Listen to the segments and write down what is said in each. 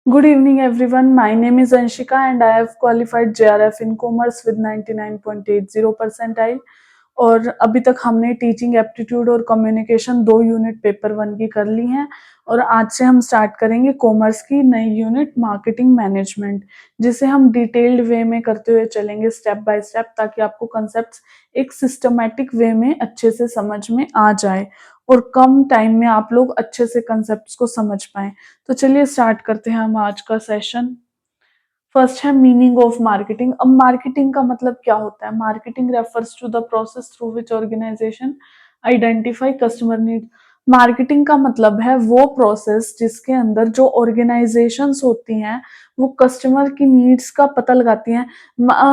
Good evening, everyone. My name is Anshika, and I have qualified JRF in Commerce with 99.80 percentile. और अभी तक हमने teaching aptitude और communication 2 unit paper 1 की कर ली हैं। और आज से हम स्टार्ट करेंगे कॉमर्स की नई यूनिट मार्केटिंग मैनेजमेंट, जिसे हम डिटेल्ड वे में करते हुए चलेंगे स्टेप बाय स्टेप, ताकि आपको कंसेप्ट्स एक सिस्टमैटिक वे में अच्छे से समझ में आ जाए और कम टाइम में आप लोग अच्छे से कंसेप्ट्स को समझ पाएं। तो चलिए स्टार्ट करते हैं हम आज का सेशन। फर्स्ट है मीनिंग ऑफ मार्केटिंग। अब मार्केटिंग का मतलब क्या होता है? Marketing refers to the process through which organisation identify customer need. Marketing का मतलब है वो प्रोसेस जिसके अंदर जो ऑर्गेनाइजेशंस होती हैं वो कस्टमर की नीड्स का पता लगाती हैं।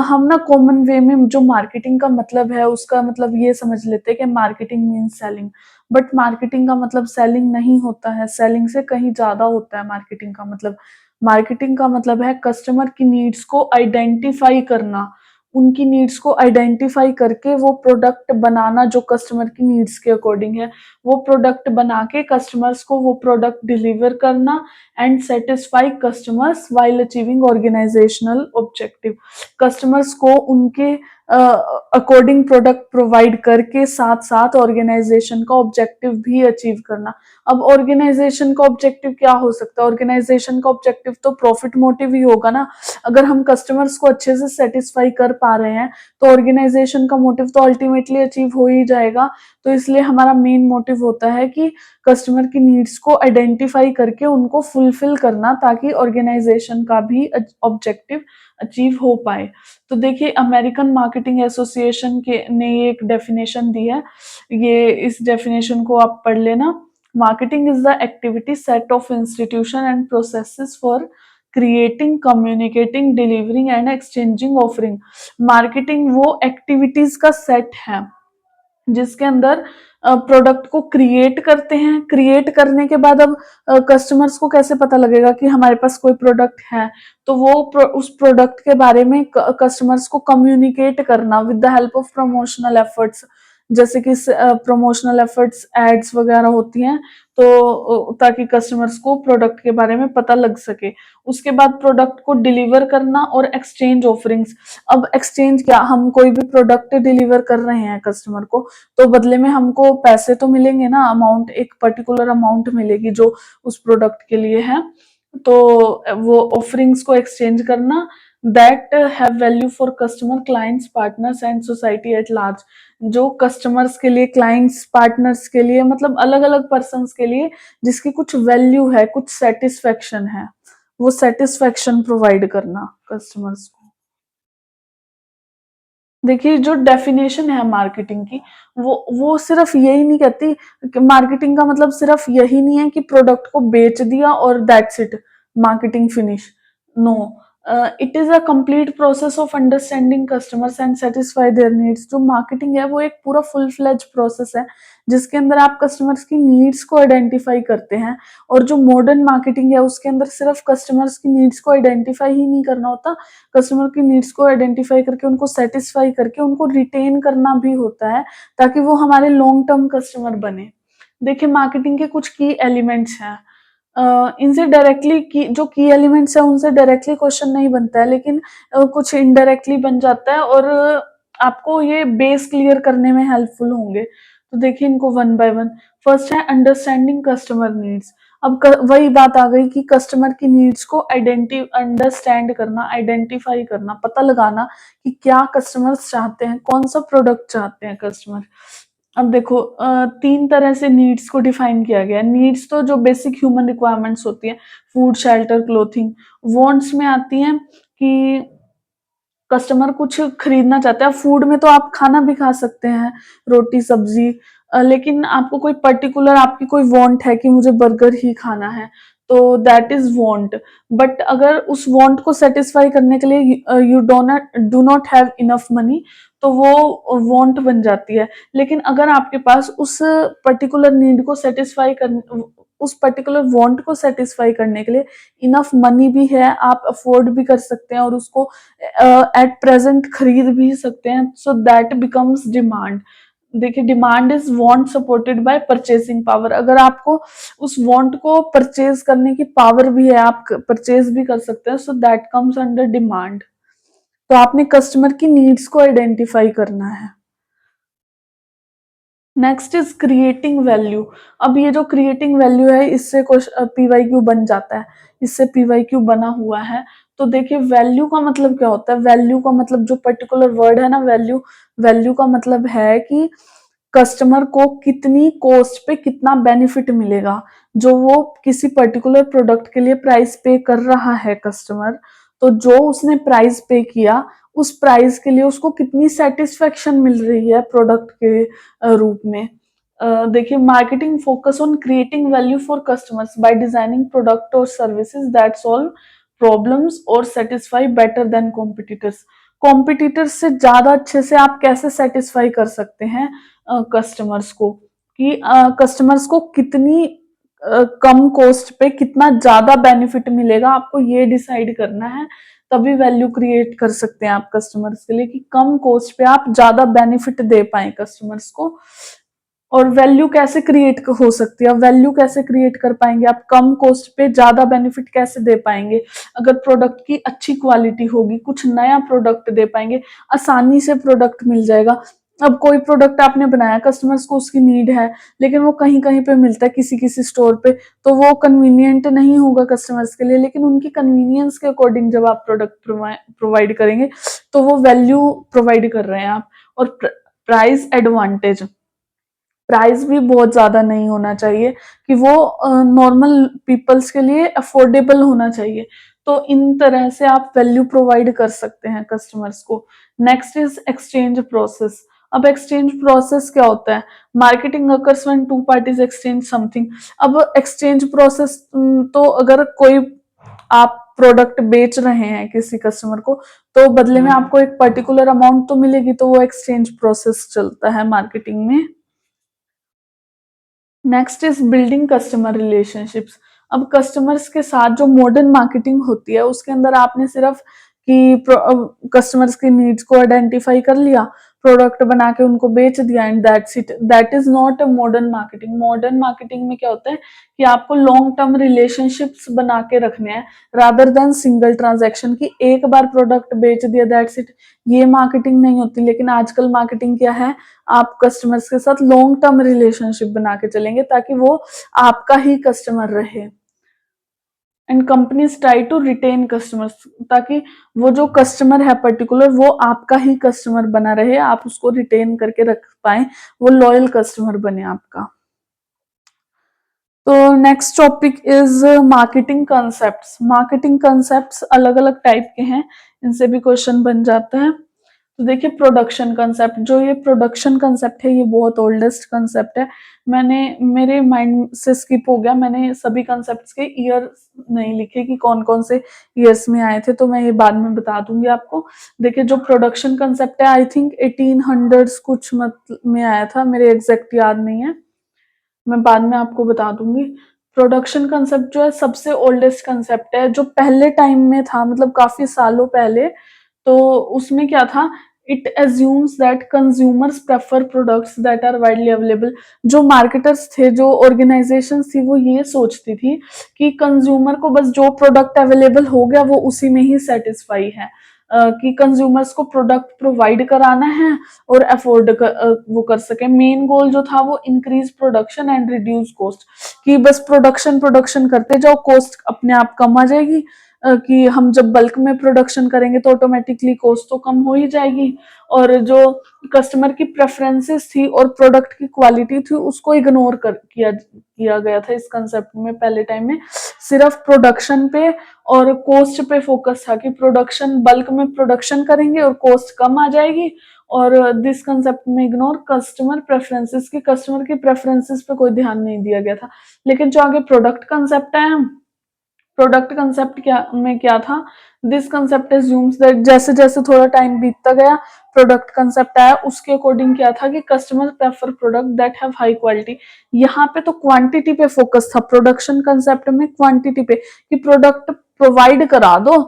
हम ना कॉमन वे में जो मार्केटिंग का मतलब है उसका मतलब ये समझ लेते हैं कि marketing means selling, but marketing का मतलब सेलिंग नहीं होता है। सेलिंग से कहीं ज्यादा होता है मार्केटिंग का मतलब। मार्केटिंग का मतलब है कस्टमर की नीड्स को आइडेंटिफाई करना, उनकी नीड्स को आइडेंटिफाई करके वो प्रोडक्ट बनाना जो कस्टमर की नीड्स के अकॉर्डिंग है, वो प्रोडक्ट बना के कस्टमर्स को वो प्रोडक्ट डिलीवर करना and satisfy customers while achieving organisational objective. Customers को उनके अकॉर्डिंग प्रोडक्ट प्रोवाइड करके साथ साथ ऑर्गेनाइजेशन का ऑब्जेक्टिव भी अचीव करना। अब ऑर्गेनाइजेशन का ऑब्जेक्टिव क्या हो सकता है? ऑर्गेनाइजेशन का ऑब्जेक्टिव तो प्रॉफिट मोटिव ही होगा ना। अगर हम कस्टमर्स को अच्छे से सेटिस्फाई कर पा रहे हैं तो ऑर्गेनाइजेशन का मोटिव तो अल्टीमेटली अचीव हो ही जाएगा। तो इसलिए हमारा मेन मोटिव होता है कि कस्टमर की नीड्स को आइडेंटिफाई करके उनको फुलफिल करना, ताकि ऑर्गेनाइजेशन का भी ऑब्जेक्टिव अचीव हो पाए। तो देखिए, अमेरिकन मार्केटिंग एसोसिएशन के ने ये एक डेफिनेशन दी है, ये इस डेफिनेशन को आप पढ़ लेना। Marketing is the activity set of institution and processes for creating, communicating, delivering and exchanging offering। Marketing वो एक्टिविटीज का सेट है जिसके अंदर प्रोडक्ट को क्रिएट करते हैं। क्रिएट करने के बाद अब कस्टमर्स को कैसे पता लगेगा कि हमारे पास कोई प्रोडक्ट है? तो वो उस प्रोडक्ट के बारे में कस्टमर्स को कम्युनिकेट करना with the help of promotional efforts. जैसे कि प्रमोशनल एफर्ट्स, एड्स वगैरह होती हैं, तो ताकि कस्टमर्स को प्रोडक्ट के बारे में पता लग सके। उसके बाद प्रोडक्ट को डिलीवर करना और एक्सचेंज ऑफरिंग्स। अब एक्सचेंज क्या? हम कोई भी प्रोडक्ट डिलीवर कर रहे हैं कस्टमर को, तो बदले में हमको पैसे तो मिलेंगे ना, अमाउंट, एक पर्टिकुलर अमाउंट मिलेगी जो उस प्रोडक्ट के लिए है। तो वो ऑफरिंग्स को एक्सचेंज करना, that have value for customer, clients, partners and society at large. जो कस्टमर्स के लिए, क्लाइंट्स, पार्टनर्स के लिए, मतलब अलग अलग पर्सन के लिए जिसकी कुछ वैल्यू है, कुछ सेटिस्फेक्शन है, वो सेटिस्फेक्शन प्रोवाइड करना कस्टमर्स को। देखिए, जो डेफिनेशन है मार्केटिंग की, वो सिर्फ यही नहीं कहती कि मार्केटिंग का मतलब सिर्फ यही नहीं है कि प्रोडक्ट को बेच दिया और that's it, marketing finish. No, it is a complete process of understanding customers and satisfy their needs. जो मार्केटिंग है वो एक पूरा फुल फ्लेज प्रोसेस है जिसके अंदर आप कस्टमर्स की नीड्स को आइडेंटिफाई करते हैं। और जो मॉडर्न मार्केटिंग है उसके अंदर सिर्फ कस्टमर्स की नीड्स को आइडेंटिफाई ही नहीं करना होता, कस्टमर की नीड्स को आइडेंटिफाई करके उनको सेटिस्फाई करके उनको रिटेन करना भी होता है, ताकि वो हमारे लॉन्ग टर्म कस्टमर बने। देखिए, मार्केटिंग के कुछ की एलिमेंट्स हैं। इनसे डायरेक्टली की जो की एलिमेंट्स है उनसे डायरेक्टली क्वेश्चन नहीं बनता है, लेकिन कुछ इनडायरेक्टली बन जाता है और आपको ये बेस क्लियर करने में हेल्पफुल होंगे। तो देखिए इनको वन बाय वन। फर्स्ट है अंडरस्टैंडिंग कस्टमर नीड्स। अब वही बात आ गई कि कस्टमर की नीड्स को अंडरस्टैंड करना, आइडेंटिफाई करना, पता लगाना कि क्या कस्टमर्स चाहते हैं, कौन सा प्रोडक्ट चाहते हैं कस्टमर। अब देखो, 3 तरह से नीड्स को डिफाइन किया गया है। नीड्स तो जो बेसिक ह्यूमन रिक्वायरमेंट्स होती है, फूड, शेल्टर, क्लोथिंग। वांट्स में आती हैं कि कस्टमर कुछ खरीदना चाहता है। फूड में तो आप खाना भी खा सकते हैं, रोटी, सब्जी, लेकिन आपको कोई पर्टिकुलर, आपकी कोई वांट है कि मुझे बर्गर ही खाना है, तो दैट इज वांट। बट अगर उस वांट को सेटिस्फाई करने के लिए you do not have enough money, तो वो वांट बन जाती है। लेकिन अगर आपके पास उस पर्टिकुलर नीड को सेटिस्फाई कर, उस पर्टिकुलर वांट को सेटिस्फाई करने के लिए इनफ मनी भी है, आप अफोर्ड भी कर सकते हैं और उसको एट प्रेजेंट खरीद भी सकते हैं, सो दैट बिकम्स डिमांड। देखिए demand is want supported by purchasing power. अगर आपको उस वांट को परचेज करने की पावर भी है, आप परचेज भी कर सकते हैं, so that comes under demand. तो आपने कस्टमर की नीड्स को आइडेंटिफाई करना है। Next is creating value. अब ये जो क्रिएटिंग वैल्यू है, इससे कुछ पीवाईक्यू बन जाता है, इससे पीवाईक्यू बना हुआ है। तो देखिए वैल्यू का मतलब क्या होता है? वैल्यू का मतलब जो पर्टिकुलर वर्ड है ना, वैल्यू, वैल्यू का मतलब है कि कस्टमर को कितनी कॉस्ट पे कितना बेनिफिट मिलेगा। जो वो किसी पर्टिकुलर प्रोडक्ट के लिए प्राइस पे कर रहा है कस्टमर, तो जो उसने प्राइस पे किया, उस प्राइस के लिए उसको कितनी सेटिस्फेक्शन मिल रही है प्रोडक्ट के रूप में। देखिए marketing focus on creating value for customers by designing product और सर्विसेज दैट सॉल्व प्रॉब्लम्स और satisfy better than competitors. Competitors से ज्यादा अच्छे से आप कैसे सेटिस्फाई कर सकते हैं कस्टमर्स को, कि कस्टमर्स को कितनी कम कॉस्ट पे कितना ज्यादा बेनिफिट मिलेगा, आपको ये डिसाइड करना है। तभी वैल्यू क्रिएट कर सकते हैं आप कस्टमर्स के लिए, कि कम कॉस्ट पे आप ज्यादा बेनिफिट दे पाए कस्टमर्स को। और वैल्यू कैसे क्रिएट हो सकती है? वैल्यू कैसे क्रिएट कर पाएंगे आप? कम कॉस्ट पे ज्यादा बेनिफिट कैसे दे पाएंगे? अगर प्रोडक्ट की अच्छी क्वालिटी होगी, कुछ नया प्रोडक्ट दे पाएंगे, आसानी से प्रोडक्ट मिल जाएगा। अब कोई प्रोडक्ट आपने बनाया, कस्टमर्स को उसकी नीड है, लेकिन वो कहीं कहीं पे मिलता है, किसी किसी स्टोर पे, तो वो कन्वीनियंट नहीं होगा कस्टमर्स के लिए। लेकिन उनकी कन्वीनियंस के अकॉर्डिंग जब आप प्रोडक्ट प्रोवाइड करेंगे, तो वो वैल्यू प्रोवाइड कर रहे हैं आप। और प्राइस एडवांटेज, प्राइस भी बहुत ज्यादा नहीं होना चाहिए, कि वो नॉर्मल पीपल्स के लिए अफोर्डेबल होना चाहिए। तो इन तरह से आप वैल्यू प्रोवाइड कर सकते हैं कस्टमर्स को। Next is exchange process. अब एक्सचेंज प्रोसेस क्या होता है? Marketing occurs when two parties exchange something. अब एक्सचेंज प्रोसेस, तो अगर कोई आप प्रोडक्ट बेच रहे हैं किसी कस्टमर को, तो बदले में आपको एक पर्टिकुलर अमाउंट तो मिलेगी, तो वो एक्सचेंज प्रोसेस चलता है मार्केटिंग में। Next is building customer relationships. अब कस्टमर्स के साथ जो मॉडर्न मार्केटिंग होती है, उसके अंदर आपने सिर्फ कि कस्टमर्स की नीड्स को आइडेंटिफाई कर लिया, प्रोडक्ट बना के उनको बेच दिया, and that's it. That is not a modern marketing. Modern marketing में क्या होता है कि आपको लॉन्ग टर्म रिलेशनशिप्स बना के रखने हैं, रादर देन सिंगल ट्रांजेक्शन, की एक बार प्रोडक्ट बेच दिया, दैट्स इट। ये मार्केटिंग नहीं होती। लेकिन आजकल मार्केटिंग क्या है? आप कस्टमर्स के साथ लॉन्ग टर्म रिलेशनशिप बना के चलेंगे, ताकि वो आपका ही कस्टमर रहे। And companies try to retain customers, ताकि वो जो कस्टमर है पर्टिकुलर, वो आपका ही कस्टमर बना रहे, आप उसको रिटेन करके रख पाए, वो लॉयल कस्टमर बने आपका। तो next topic is marketing concepts. Marketing concepts अलग अलग टाइप के हैं, इनसे भी क्वेश्चन बन जाता है। तो देखिए प्रोडक्शन कंसेप्ट, जो ये प्रोडक्शन कंसेप्ट है, ये बहुत ओल्डेस्ट कंसेप्ट है। मैंने, मेरे माइंड से स्किप हो गया, मैंने सभी कंसेप्ट्स के ईयर नहीं लिखे कि कौन कौन से ईयर्स में आए थे, तो मैं ये बाद में बता दूंगी आपको। देखिए जो प्रोडक्शन कंसेप्ट है, आई थिंक 1800s कुछ मत में आया था, मेरे एग्जैक्ट याद नहीं है, मैं बाद में आपको बता दूंगी। प्रोडक्शन कंसेप्ट जो है सबसे ओल्डेस्ट कंसेप्ट है, जो पहले टाइम में था, मतलब काफी सालों पहले। तो उसमें क्या था? It assumes that consumers prefer products that are widely available. जो मार्केटर्स थे, जो ऑर्गेनाइजेशन थी, वो ये सोचती थी कि कंज्यूमर को बस जो प्रोडक्ट अवेलेबल हो गया, वो उसी में ही सेटिस्फाई है। कि कंज्यूमर्स को प्रोडक्ट प्रोवाइड कराना है और अफोर्ड वो कर सके। मेन गोल जो था वो increase production and reduce cost, कि बस प्रोडक्शन प्रोडक्शन करते जाओ, कॉस्ट अपने आप कम आ जाएगी। कि हम जब बल्क में प्रोडक्शन करेंगे तो ऑटोमेटिकली कॉस्ट तो कम हो ही जाएगी। और जो कस्टमर की प्रेफरेंसेस थी और प्रोडक्ट की क्वालिटी थी, उसको इग्नोर कर किया गया था इस कंसेप्ट में। पहले टाइम में सिर्फ प्रोडक्शन पे और कॉस्ट पे फोकस था, कि प्रोडक्शन, बल्क में प्रोडक्शन करेंगे और कॉस्ट कम आ जाएगी। और दिस कंसेप्ट में इग्नोर कस्टमर प्रेफरेंसेस, की कस्टमर की प्रेफरेंसेस पे कोई ध्यान नहीं दिया गया था। लेकिन जो आगे प्रोडक्ट कंसेप्ट है, प्रोडक्ट कंसेप्ट क्या था? दिस कंसेप्ट एज्यूम्स दैट, जैसे जैसे थोड़ा टाइम बीतता गया, प्रोडक्ट कंसेप्ट आया, उसके अकॉर्डिंग क्या था कि customer prefer product that have high quality. यहाँ पे तो क्वांटिटी पे फोकस था, प्रोडक्शन कंसेप्ट में क्वांटिटी पे, कि प्रोडक्ट प्रोवाइड करा दो,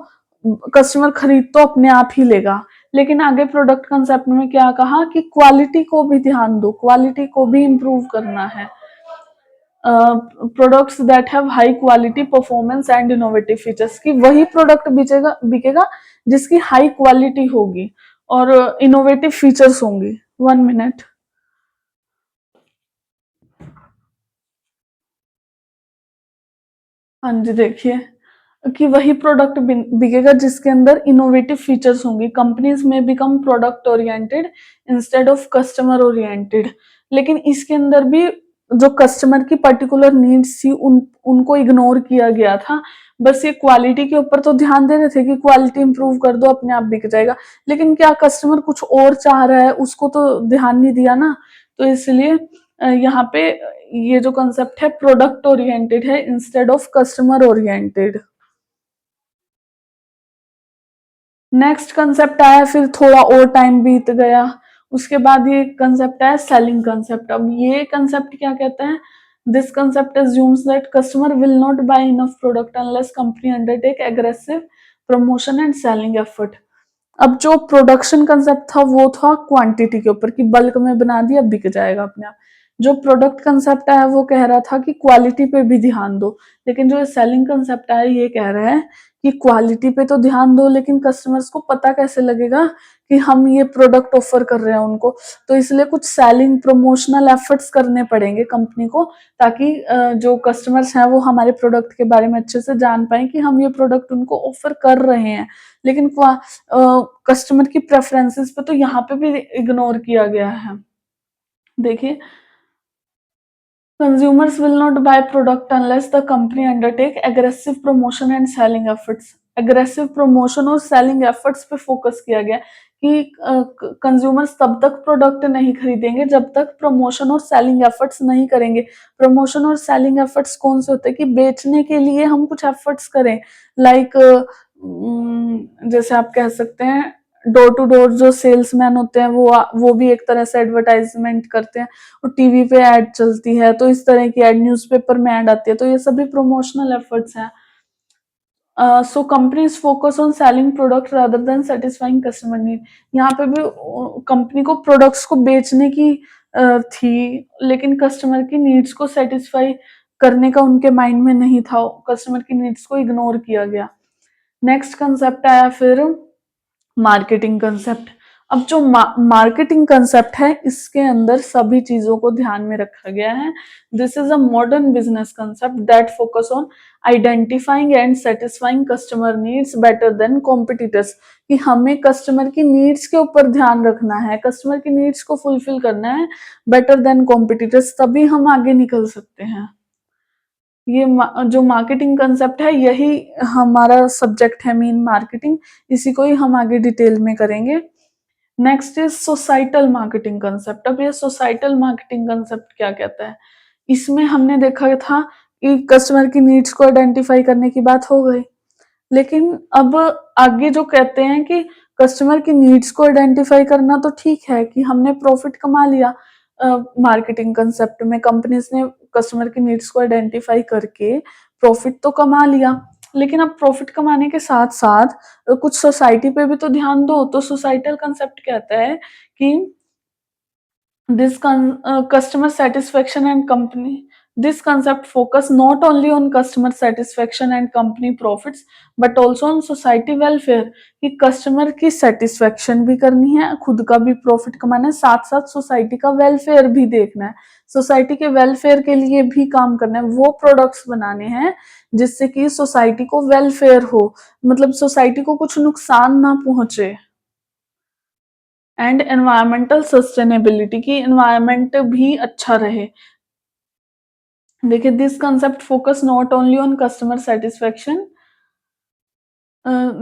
कस्टमर खरीद तो अपने आप ही लेगा। लेकिन आगे प्रोडक्ट कंसेप्ट में क्या कहा कि क्वालिटी को भी ध्यान दो, क्वालिटी को भी इम्प्रूव करना है। Products that have high quality performance and innovative features, की वही प्रोडक्ट बिकेगा बिकेगा जिसकी हाई क्वालिटी होगी और इनोवेटिव फीचर्स होंगी। 1 मिनट। हाँ जी, देखिए कि वही प्रोडक्ट बिकेगा जिसके अंदर इनोवेटिव फीचर्स होंगी। कंपनीज में become product oriented instead of customer oriented. लेकिन इसके अंदर भी जो कस्टमर की पर्टिकुलर नीड्स थी उनको इग्नोर किया गया था। बस ये क्वालिटी के ऊपर तो ध्यान दे रहे थे कि क्वालिटी इंप्रूव कर दो, अपने आप बिक जाएगा। लेकिन क्या कस्टमर कुछ और चाह रहा है, उसको तो ध्यान नहीं दिया ना। तो इसलिए यहाँ पे ये जो कंसेप्ट है प्रोडक्ट ओरिएंटेड है instead of customer oriented. Next concept आया, फिर थोड़ा और टाइम बीत गया, उसके बाद ये कंसेप्ट आया सेलिंग कंसेप्ट। अब ये कंसेप्ट क्या कहता है, this concept assumes that customer will not buy enough product unless company undertake aggressive promotion and selling effort। अब जो प्रोडक्शन कंसेप्ट था वो था क्वांटिटी के ऊपर कि बल्क में बना दिया बिक जाएगा अपने आप। जो प्रोडक्ट कंसेप्ट आया वो कह रहा था कि क्वालिटी पे भी ध्यान दो। लेकिन जो सेलिंग कंसेप्ट आया ये कह रहा है कि क्वालिटी पे तो ध्यान दो, लेकिन कस्टमर्स को पता कैसे लगेगा कि हम ये प्रोडक्ट ऑफर कर रहे हैं उनको। तो इसलिए कुछ सेलिंग प्रमोशनल एफर्ट्स करने पड़ेंगे कंपनी को, ताकि जो कस्टमर्स हैं वो हमारे प्रोडक्ट के बारे में अच्छे से जान पाए कि हम ये प्रोडक्ट उनको ऑफर कर रहे हैं। लेकिन कस्टमर की प्रेफरेंसेस पे तो यहाँ पे भी इग्नोर किया गया है। देखिए, consumers will not buy product unless the company undertake aggressive promotion and selling efforts। aggressive promotion और selling efforts पे फोकस किया गया कि कंज्यूमर्स तब तक प्रोडक्ट नहीं खरीदेंगे जब तक प्रमोशन और सेलिंग एफर्ट्स नहीं करेंगे। प्रमोशन और सेलिंग एफर्ट्स कौन से होते हैं कि बेचने के लिए हम कुछ एफर्ट्स करें, लाइक जैसे आप कह सकते हैं डोर टू डोर जो सेल्समैन होते हैं वो भी एक तरह से एडवर्टाइजमेंट करते हैं, और टीवी पे ऐड चलती है तो इस तरह की ऐड, न्यूज़पेपर में ऐड आती है, तो ये सभी प्रमोशनल एफर्ट्स हैं। सो companies focus on selling product rather than satisfying customer need. यहाँ पे भी कंपनी को प्रोडक्ट्स को बेचने की थी, लेकिन कस्टमर की नीड्स को सेटिस्फाई करने का उनके माइंड में नहीं था, कस्टमर की नीड्स को इग्नोर किया गया। नेक्स्ट कंसेप्ट आया फिर मार्केटिंग कंसेप्ट। अब जो मार्केटिंग कंसेप्ट है इसके अंदर सभी चीजों को ध्यान में रखा गया है। This is a modern business concept that focus on identifying and satisfying customer needs better than competitors. कि हमें कस्टमर की नीड्स के ऊपर ध्यान रखना है, कस्टमर की नीड्स को फुलफिल करना है बेटर देन कॉम्पिटिटर्स, तभी हम आगे निकल सकते हैं। ये जो मार्केटिंग कंसेप्ट है यही हमारा सब्जेक्ट है मेन, मार्केटिंग। इसी को ही हम आगे डिटेल में करेंगे। Next is societal marketing concept. अब ये सोसाइटल मार्केटिंग कंसेप्ट क्या कहता है, इसमें हमने देखा था कि कस्टमर की नीड्स को आइडेंटिफाई करने की बात हो गई, लेकिन अब आगे जो कहते हैं कि कस्टमर की नीड्स को आइडेंटिफाई करना तो ठीक है कि हमने प्रॉफिट कमा लिया मार्केटिंग कंसेप्ट में, कंपनीज ने कस्टमर की नीड्स को आइडेंटिफाई करके प्रॉफिट तो कमा लिया, लेकिन अब प्रॉफिट कमाने के साथ साथ कुछ सोसाइटी पे भी तो ध्यान दो। तो सोसाइटल कंसेप्ट कहता है कि this customer satisfaction and company this concept focus not only on customer satisfaction and company profits but also on society welfare। कि कस्टमर की सेटिस्फेक्शन भी करनी है, खुद का भी प्रॉफिट कमाना है, साथ साथ सोसाइटी का वेलफेयर भी देखना है, सोसाइटी के वेलफेयर के लिए भी काम करना है। वो प्रोडक्ट्स बनाने हैं जिससे कि सोसाइटी को वेलफेयर हो, मतलब सोसाइटी को कुछ नुकसान ना पहुंचे। एंड एनवायरमेंटल सस्टेनेबिलिटी, की एनवायरमेंट भी अच्छा रहे। देखिए, this concept focus not only on customer satisfaction.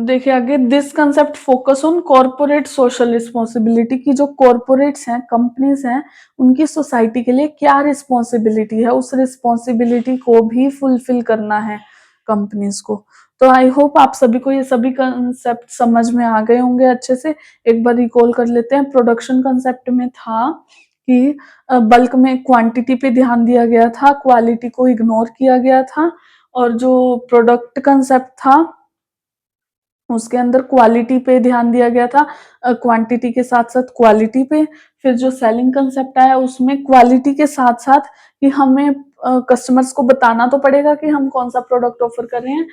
देखिए आगे, this concept focus on corporate social responsibility, की जो कॉर्पोरेट्स हैं, कंपनीज हैं, उनकी सोसाइटी के लिए क्या रिस्पॉन्सिबिलिटी है, उस रिस्पॉन्सिबिलिटी को भी फुलफिल करना है कंपनीज को। तो आई होप आप सभी को ये सभी कंसेप्ट समझ में आ गए होंगे अच्छे से। एक बार रिकॉल कर लेते हैं। प्रोडक्शन कंसेप्ट में था कि बल्क में क्वांटिटी पे ध्यान दिया गया था, क्वालिटी को इग्नोर किया गया था। और जो प्रोडक्ट कंसेप्ट था उसके अंदर क्वालिटी पे ध्यान दिया गया था, क्वांटिटी के साथ-साथ क्वालिटी पे। फिर जो सेलिंग कांसेप्ट आया उसमें क्वालिटी के साथ-साथ कि हमें कस्टमर्स को बताना तो पड़ेगा कि हम कौन-सा प्रोडक्ट ऑफर कर रहे हैं।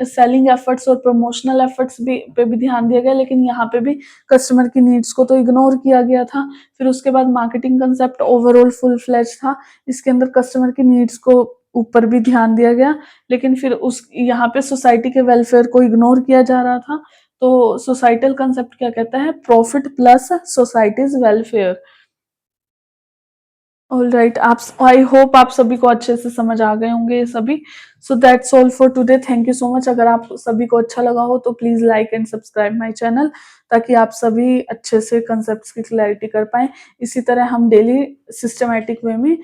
सेलिंग एफर्ट्स और प्रमोशनल एफर्ट्स भी ध्यान दिया गया, लेकिन यहाँ पे भी कस्टमर की नीड्स को तो इग्नोर किया गया था। फिर उसके बाद marketing concept overall full fledged था। इसके अंदर कस्टमर की नीड्स को ऊपर भी ध्यान दिया गया, लेकिन फिर उस यहाँ पे सोसाइटी के वेलफेयर को इग्नोर किया जा रहा था। तो सोसाइटल कंसेप्ट क्या कहता है? Profit plus societies welfare. Alright, आप आई होप आप सभी को अच्छे से समझ आ गए होंगे ये सभी। So that's all for today. Thank you so much. अगर आप सभी को अच्छा लगा हो तो please like and subscribe my channel, ताकि आप सभी अच्छे से कंसेप्ट्स की क्लैरिटी कर पाएं। इसी तरह हम डेली सिस्टमैटिक वे में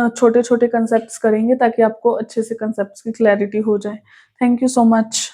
छोटे छोटे कंसेप्ट्स करेंगे ताकि आपको अच्छे से कंसेप्ट्स की क्लैरिटी हो जाए। Thank you so much.